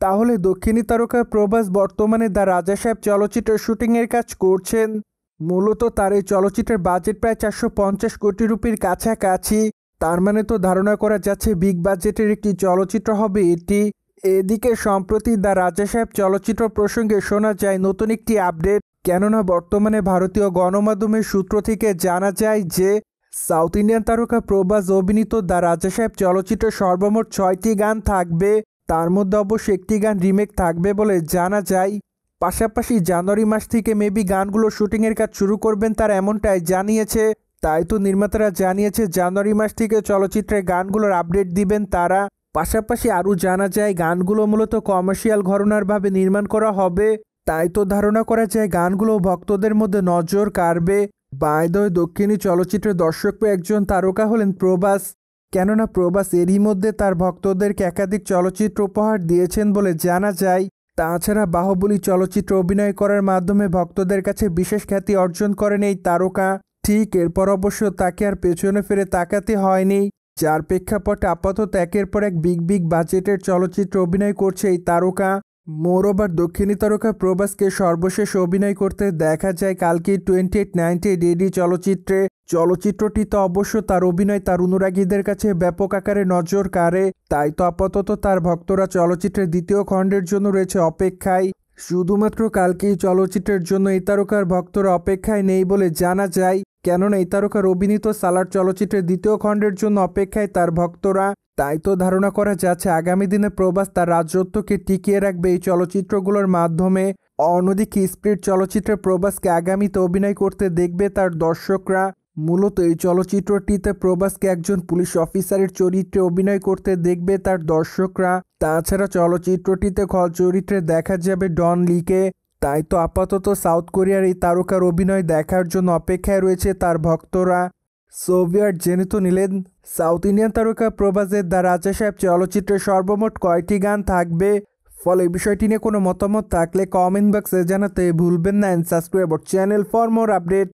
তাহলে দক্ষিণী তারকা প্রভাস বর্তমানে দ্য রাজা সাহেব চলচ্চিত্রের শুটিংয়ের কাজ করছেন। মূলত তার এই চলচ্চিত্রের বাজেট প্রায় 450 কোটি রুপির কাছাকাছি। তার মানে তো ধারণা করা যাচ্ছে বিগ বাজেটের একটি চলচ্চিত্র হবে এটি। এদিকে সম্প্রতি দ্য রাজা সাহেব চলচ্চিত্র প্রসঙ্গে শোনা যায় নতুন একটি আপডেট। কেননা বর্তমানে ভারতীয় গণমাধ্যমের সূত্র থেকে জানা যায় যে সাউথ ইন্ডিয়ান তারকা প্রভাস অভিনীত দ্য রাজা সাহেব চলচ্চিত্রে সর্বমোট 6টি গান থাকবে। তার মধ্যে অবশ্য একটি গান রিমেক থাকবে বলে জানা যায়। পাশাপাশি জানুয়ারি মাস থেকে মেবি গানগুলো শুটিংয়ের কাজ শুরু করবেন তারা, এমনটাই জানিয়েছে। তাই তো নির্মাতারা জানিয়েছে জানুয়ারি মাস থেকে চলচ্চিত্রের গানগুলোর আপডেট দিবেন তারা। পাশাপাশি আরও জানা যায় গানগুলো মূলত কমার্শিয়াল ঘরানারভাবে নির্মাণ করা হবে। তাই তো ধারণা করা যায় গানগুলো ভক্তদের মধ্যে নজর কাড়বে। বাই দ্য ওয়ে, দক্ষিণী চলচ্চিত্রের দর্শকপ্রিয় একজন তারকা হলেন প্রভাস। কেননা প্রভাস এরই মধ্যে তার ভক্তদেরকে একাধিক চলচ্চিত্র উপহার দিয়েছেন বলে জানা যায়। তাছাড়া বাহুবলী চলচ্চিত্রে অভিনয় করার মাধ্যমে ভক্তদের কাছে বিশেষ খ্যাতি অর্জন করেন এই তারকা। ঠিক এরপর অবশ্য তাকে আর পেছনে ফিরে তাকাতে হয়নি, যার প্রেক্ষাপটে আপাতত একের পর এক বিগ বাজেটের চলচ্চিত্রে অভিনয় করছে এই তারকা। মোরওভার দক্ষিণী তারকা প্রভাসকে সর্বশেষ অভিনয় করতে দেখা যায় কালকে 2890 ডেডি চলচ্চিত্রে। চলচ্চিত্রটিতে অবশ্য তার অভিনয় তার অনুরাগীদের কাছে ব্যাপক আকারে নজর কাড়ে। তাই তো আপাতত তার ভক্তরা চলচ্চিত্রের দ্বিতীয় খণ্ডের জন্য রয়েছে অপেক্ষায়। শুধুমাত্র কালকেই চলচ্চিত্রের জন্য এই তারকার ভক্তরা অপেক্ষায় নেই বলে জানা যায়। কেননা এই তারকার অভিনীত সালার চলচ্চিত্রের দ্বিতীয় খণ্ডের জন্য অপেক্ষায় তার ভক্তরা। তাই তো ধারণা করা যাচ্ছে আগামী দিনে প্রভাস তার রাজত্বকে টিকিয়ে রাখবে এই চলচ্চিত্রগুলোর মাধ্যমে। অন্যদিকে স্পিরিট চলচ্চিত্রে প্রভাসকে আগামীতে অভিনয় করতে দেখবে তার দর্শকরা। মূলত এই চলচ্চিত্রটিতে প্রভাসকে একজন পুলিশ অফিসারের চরিত্রে অভিনয় করতে দেখবে তার দর্শকরা। তাছাড়া চলচ্চিত্রটিতে খল চরিত্রে দেখা যাবে ডন লিকে। তাই তো আপাতত সাউথ কোরিয়ার এই তারকার অভিনয় দেখার জন্য অপেক্ষায় রয়েছে তার ভক্তরা। সোভিয়েট জেনে তো নিলেন সাউথ ইন্ডিয়ান তারকা প্রভাসের দ্য রাজা সাহেব চলচ্চিত্রে সর্বমোট কয়টি গান থাকবে। ফলে বিষয়টি নিয়ে কোনো মতামত থাকলে কমেন্ট বক্সে জানাতে ভুলবেন না। Subscribe our channel for more update.